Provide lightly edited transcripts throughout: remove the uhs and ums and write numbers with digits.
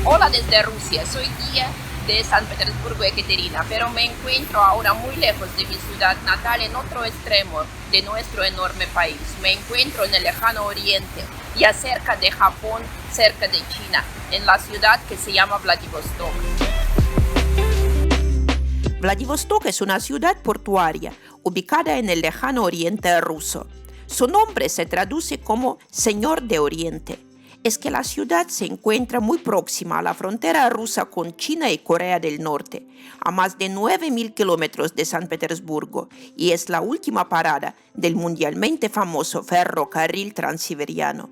Hola desde Rusia, soy tía de San Petersburgo, Ekaterina, pero me encuentro ahora muy lejos de mi ciudad natal en otro extremo de nuestro enorme país. Me encuentro en el lejano oriente, ya cerca de Japón, cerca de China, en la ciudad que se llama Vladivostok. Vladivostok es una ciudad portuaria ubicada en el lejano oriente ruso. Su nombre se traduce como Señor de Oriente. Es que la ciudad se encuentra muy próxima a la frontera rusa con China y Corea del Norte, a más de 9.000 kilómetros de San Petersburgo, y es la última parada del mundialmente famoso ferrocarril transiberiano.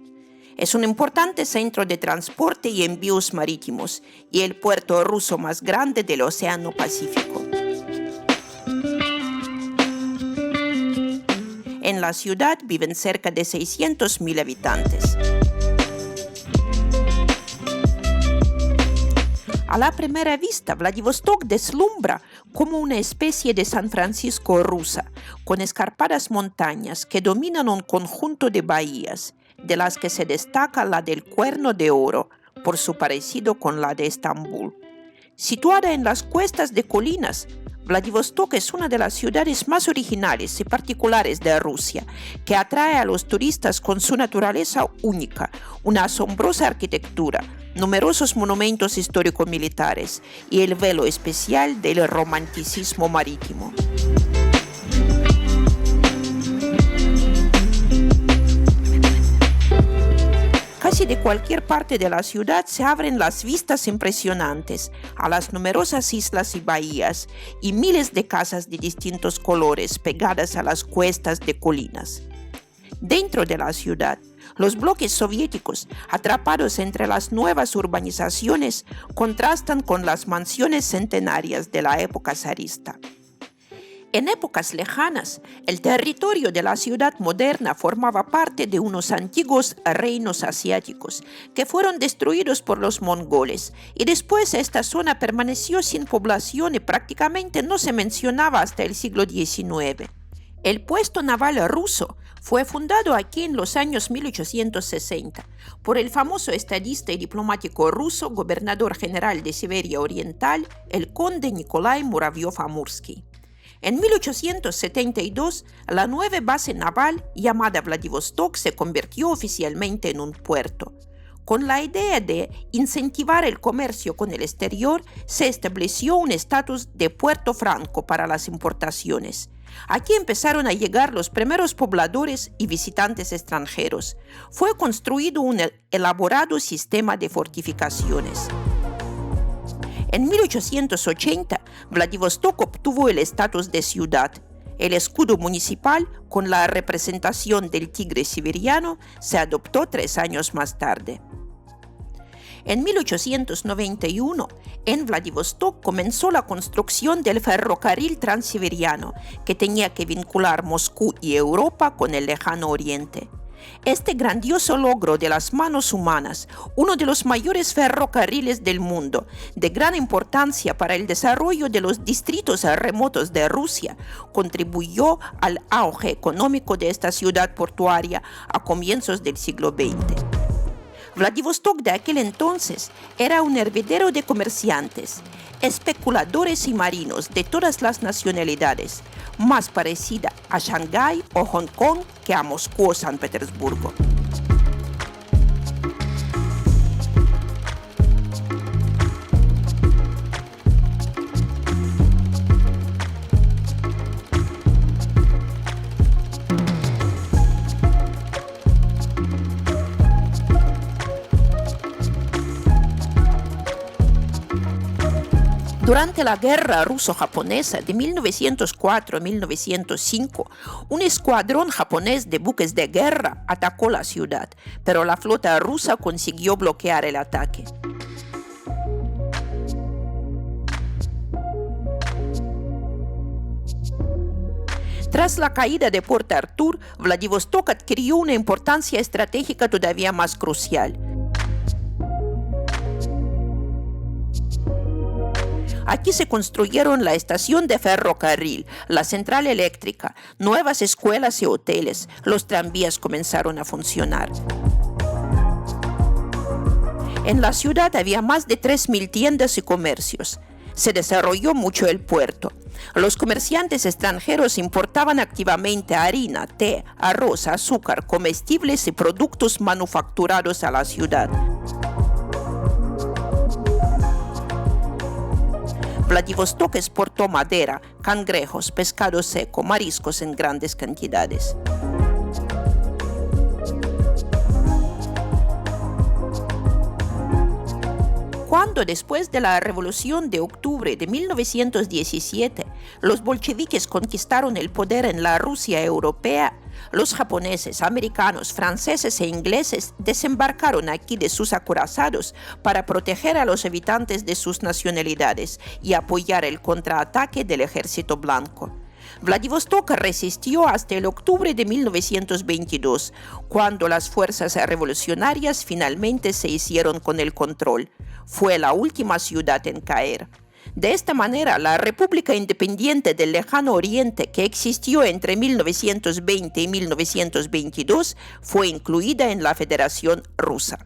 Es un importante centro de transporte y envíos marítimos y el puerto ruso más grande del Océano Pacífico. En la ciudad viven cerca de 600.000 habitantes. A la primera vista, Vladivostok deslumbra como una especie de San Francisco rusa, con escarpadas montañas que dominan un conjunto de bahías, de las que se destaca la del Cuerno de Oro, por su parecido con la de Estambul. Situada en las cuestas de colinas, Vladivostok es una de las ciudades más originales y particulares de Rusia, que atrae a los turistas con su naturaleza única, una asombrosa arquitectura, numerosos monumentos histórico-militares y el velo especial del romanticismo marítimo. Casi de cualquier parte de la ciudad se abren las vistas impresionantes a las numerosas islas y bahías y miles de casas de distintos colores pegadas a las cuestas de colinas. Dentro de la ciudad, los bloques soviéticos, atrapados entre las nuevas urbanizaciones, contrastan con las mansiones centenarias de la época zarista. En épocas lejanas, el territorio de la ciudad moderna formaba parte de unos antiguos reinos asiáticos que fueron destruidos por los mongoles, y después esta zona permaneció sin población y prácticamente no se mencionaba hasta el siglo XIX. El puesto naval ruso fue fundado aquí en los años 1860 por el famoso estadista y diplomático ruso, gobernador general de Siberia Oriental, el conde Nikolai Muravyov-Amursky. En 1872, la nueva base naval llamada Vladivostok se convirtió oficialmente en un puerto. Con la idea de incentivar el comercio con el exterior, se estableció un estatus de puerto franco para las importaciones. Aquí empezaron a llegar los primeros pobladores y visitantes extranjeros. Fue construido un elaborado sistema de fortificaciones. En 1880, Vladivostok obtuvo el estatus de ciudad. El escudo municipal, con la representación del tigre siberiano, se adoptó 3 años más tarde. En 1891, en Vladivostok comenzó la construcción del ferrocarril transiberiano, que tenía que vincular Moscú y Europa con el lejano oriente. Este grandioso logro de las manos humanas, uno de los mayores ferrocarriles del mundo, de gran importancia para el desarrollo de los distritos remotos de Rusia, contribuyó al auge económico de esta ciudad portuaria a comienzos del siglo XX. Vladivostok de aquel entonces era un hervidero de comerciantes, especuladores y marinos de todas las nacionalidades, más parecida a Shanghái o Hong Kong que a Moscú o San Petersburgo. Durante la guerra ruso-japonesa de 1904 a 1905, un escuadrón japonés de buques de guerra atacó la ciudad, pero la flota rusa consiguió bloquear el ataque. Tras la caída de Port Arthur, Vladivostok adquirió una importancia estratégica todavía más crucial. Aquí se construyeron la estación de ferrocarril, la central eléctrica, nuevas escuelas y hoteles. Los tranvías comenzaron a funcionar. En la ciudad había más de 3.000 tiendas y comercios. Se desarrolló mucho el puerto. Los comerciantes extranjeros importaban activamente harina, té, arroz, azúcar, comestibles y productos manufacturados a la ciudad. Vladivostok exportó madera, cangrejos, pescado seco, mariscos en grandes cantidades. Cuando después de la Revolución de Octubre de 1917 los bolcheviques conquistaron el poder en la Rusia europea, los japoneses, americanos, franceses e ingleses desembarcaron aquí de sus acorazados para proteger a los habitantes de sus nacionalidades y apoyar el contraataque del ejército blanco. Vladivostok resistió hasta el octubre de 1922, cuando las fuerzas revolucionarias finalmente se hicieron con el control. Fue la última ciudad en caer. De esta manera, la República Independiente del Lejano Oriente, que existió entre 1920 y 1922, fue incluida en la Federación Rusa.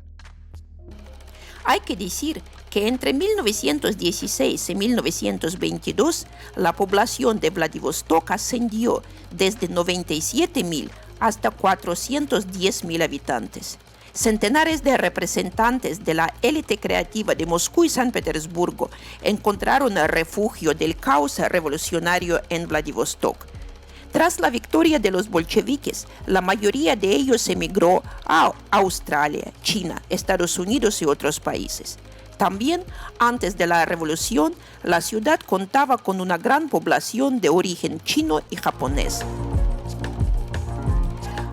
Hay que decir que entre 1916 y 1922 la población de Vladivostok ascendió desde 97.000 hasta 410.000 habitantes. Centenares de representantes de la élite creativa de Moscú y San Petersburgo encontraron el refugio del caos revolucionario en Vladivostok. Tras la victoria de los bolcheviques, la mayoría de ellos emigró a Australia, China, Estados Unidos y otros países. También, antes de la revolución, la ciudad contaba con una gran población de origen chino y japonés.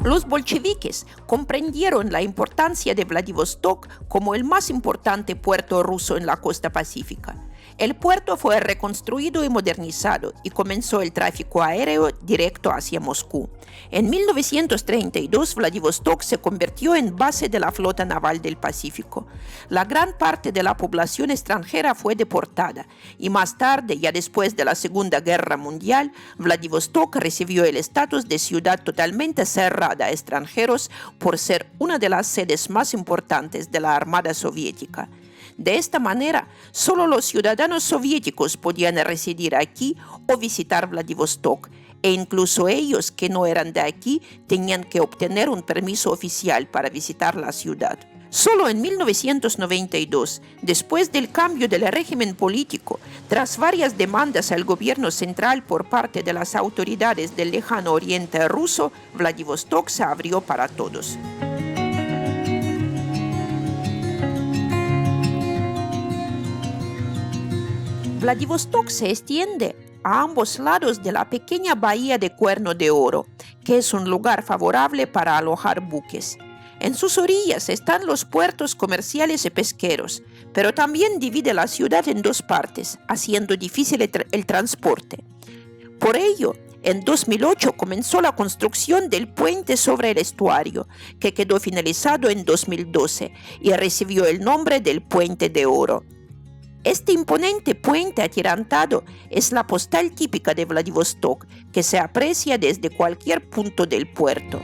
Los bolcheviques comprendieron la importancia de Vladivostok como el más importante puerto ruso en la costa pacífica. El puerto fue reconstruido y modernizado y comenzó el tráfico aéreo directo hacia Moscú. En 1932, Vladivostok se convirtió en base de la flota naval del Pacífico. La gran parte de la población extranjera fue deportada y más tarde, ya después de la Segunda Guerra Mundial, Vladivostok recibió el estatus de ciudad totalmente cerrada a extranjeros por ser una de las sedes más importantes de la Armada Soviética. De esta manera, solo los ciudadanos soviéticos podían residir aquí o visitar Vladivostok, e incluso ellos que no eran de aquí tenían que obtener un permiso oficial para visitar la ciudad. Solo en 1992, después del cambio del régimen político, tras varias demandas al gobierno central por parte de las autoridades del Lejano Oriente ruso, Vladivostok se abrió para todos. Vladivostok se extiende a ambos lados de la pequeña bahía de Cuerno de Oro, que es un lugar favorable para alojar buques. En sus orillas están los puertos comerciales y pesqueros, pero también divide la ciudad en dos partes, haciendo difícil el transporte. Por ello, en 2008 comenzó la construcción del puente sobre el estuario, que quedó finalizado en 2012 y recibió el nombre del Puente de Oro. Este imponente puente atirantado es la postal típica de Vladivostok, que se aprecia desde cualquier punto del puerto.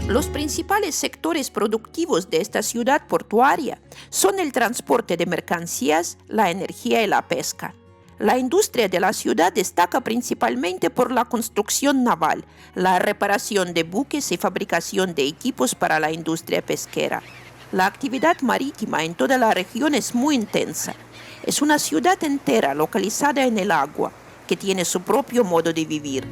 Los principales sectores productivos de esta ciudad portuaria son el transporte de mercancías, la energía y la pesca. La industria de la ciudad destaca principalmente por la construcción naval, la reparación de buques y fabricación de equipos para la industria pesquera. La actividad marítima en toda la región es muy intensa. Es una ciudad entera localizada en el agua, que tiene su propio modo de vivir.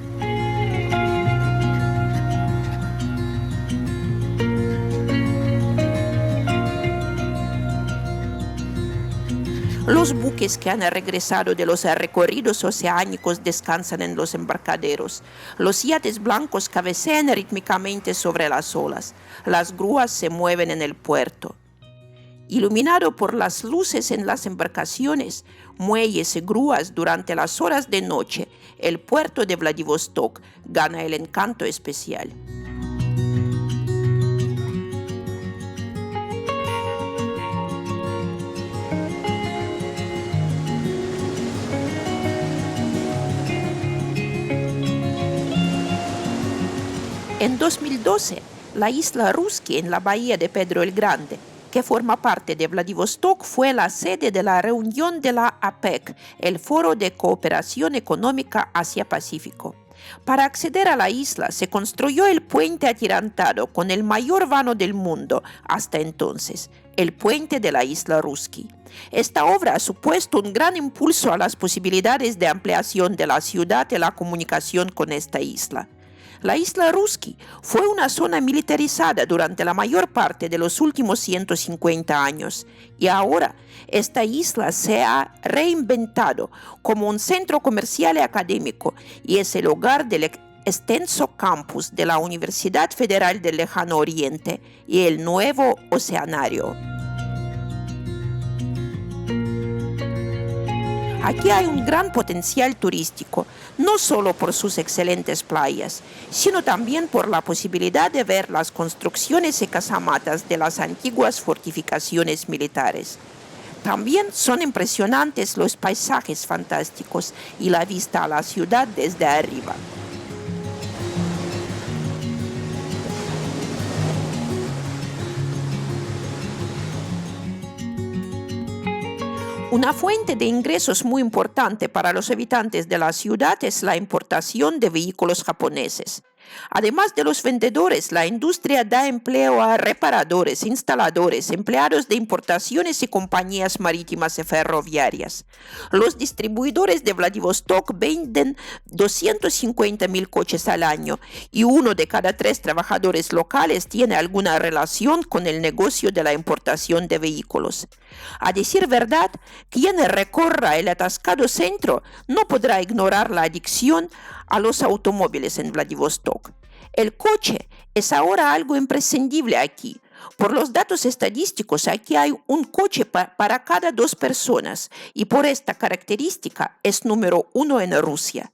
Los buques que han regresado de los recorridos oceánicos descansan en los embarcaderos. Los yates blancos cabecean rítmicamente sobre las olas. Las grúas se mueven en el puerto. Iluminado por las luces en las embarcaciones, muelles y grúas durante las horas de noche, el puerto de Vladivostok gana el encanto especial. En 2012, la isla Ruski en la bahía de Pedro el Grande, que forma parte de Vladivostok, fue la sede de la reunión de la APEC, el Foro de Cooperación Económica Asia-Pacífico. Para acceder a la isla se construyó el puente atirantado con el mayor vano del mundo hasta entonces, el puente de la isla Ruski. Esta obra ha supuesto un gran impulso a las posibilidades de ampliación de la ciudad y la comunicación con esta isla. La isla Ruski fue una zona militarizada durante la mayor parte de los últimos 150 años y ahora esta isla se ha reinventado como un centro comercial y académico y es el hogar del extenso campus de la Universidad Federal del Lejano Oriente y el Nuevo Oceanario. Aquí hay un gran potencial turístico, no solo por sus excelentes playas, sino también por la posibilidad de ver las construcciones y casamatas de las antiguas fortificaciones militares. También son impresionantes los paisajes fantásticos y la vista a la ciudad desde arriba. Una fuente de ingresos muy importante para los habitantes de la ciudad es la importación de vehículos japoneses. Además de los vendedores, la industria da empleo a reparadores, instaladores, empleados de importaciones y compañías marítimas y ferroviarias. Los distribuidores de Vladivostok venden 250,000 coches al año y 1 de cada 3 trabajadores locales tiene alguna relación con el negocio de la importación de vehículos. A decir verdad, quien recorra el atascado centro no podrá ignorar la adicción a los automóviles en Vladivostok. El coche es ahora algo imprescindible aquí. Por los datos estadísticos, aquí hay un coche para cada 2 personas y por esta característica es número 1 en Rusia.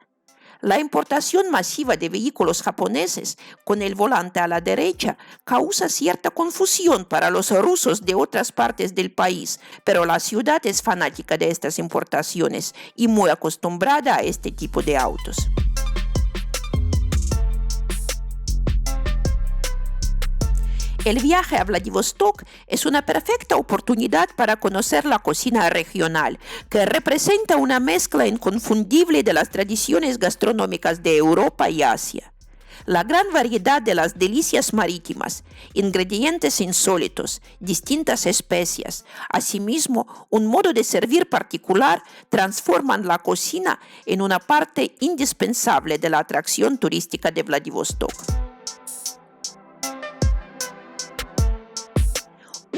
La importación masiva de vehículos japoneses con el volante a la derecha causa cierta confusión para los rusos de otras partes del país, pero la ciudad es fanática de estas importaciones y muy acostumbrada a este tipo de autos. El viaje a Vladivostok es una perfecta oportunidad para conocer la cocina regional, que representa una mezcla inconfundible de las tradiciones gastronómicas de Europa y Asia. La gran variedad de las delicias marítimas, ingredientes insólitos, distintas especias, asimismo un modo de servir particular, transforman la cocina en una parte indispensable de la atracción turística de Vladivostok.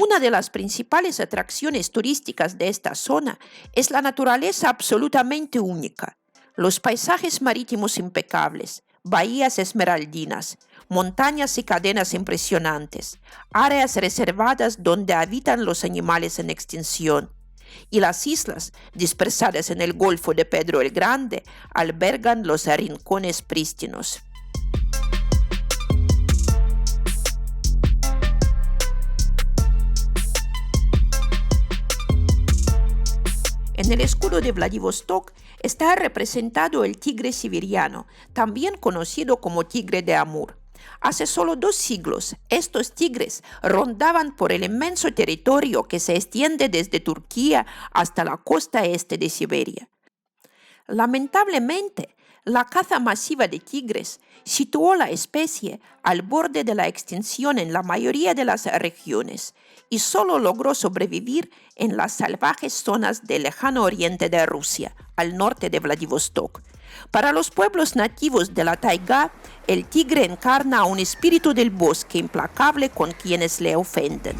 Una de las principales atracciones turísticas de esta zona es la naturaleza absolutamente única, los paisajes marítimos impecables, bahías esmeraldinas, montañas y cadenas impresionantes, áreas reservadas donde habitan los animales en extinción, y las islas, dispersadas en el Golfo de Pedro el Grande, albergan los rincones prístinos. En el escudo de Vladivostok está representado el tigre siberiano, también conocido como tigre de Amur. Hace solo 2 siglos, estos tigres rondaban por el inmenso territorio que se extiende desde Turquía hasta la costa este de Siberia. Lamentablemente, la caza masiva de tigres situó la especie al borde de la extinción en la mayoría de las regiones y solo logró sobrevivir en las salvajes zonas del lejano oriente de Rusia, al norte de Vladivostok. Para los pueblos nativos de la taiga, el tigre encarna un espíritu del bosque implacable con quienes le ofenden.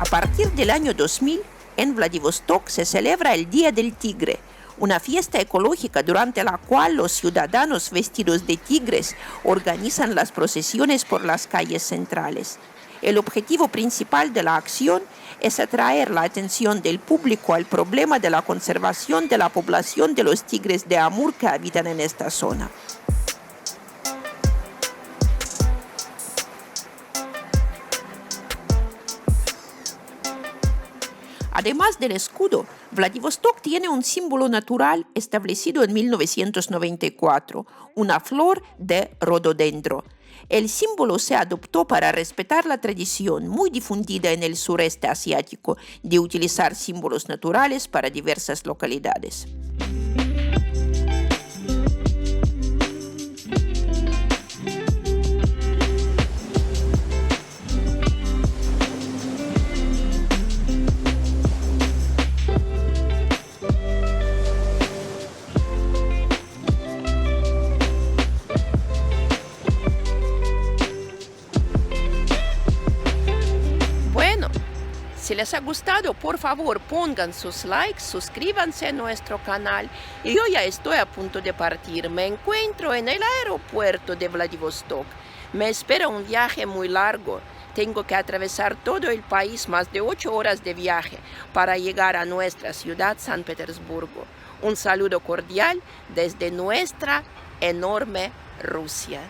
A partir del año 2000, en Vladivostok se celebra el Día del Tigre, una fiesta ecológica durante la cual los ciudadanos vestidos de tigres organizan las procesiones por las calles centrales. El objetivo principal de la acción es atraer la atención del público al problema de la conservación de la población de los tigres de Amur que habitan en esta zona. Además del escudo, Vladivostok tiene un símbolo natural establecido en 1994, una flor de rododendro. El símbolo se adoptó para respetar la tradición muy difundida en el sureste asiático de utilizar símbolos naturales para diversas localidades. Bueno, si les ha gustado, por favor pongan sus likes, suscríbanse a nuestro canal. Y yo ya estoy a punto de partir. Me encuentro en el aeropuerto de Vladivostok. Me espera un viaje muy largo. Tengo que atravesar todo el país, más de 8 horas de viaje, para llegar a nuestra ciudad, San Petersburgo. Un saludo cordial desde nuestra enorme Rusia.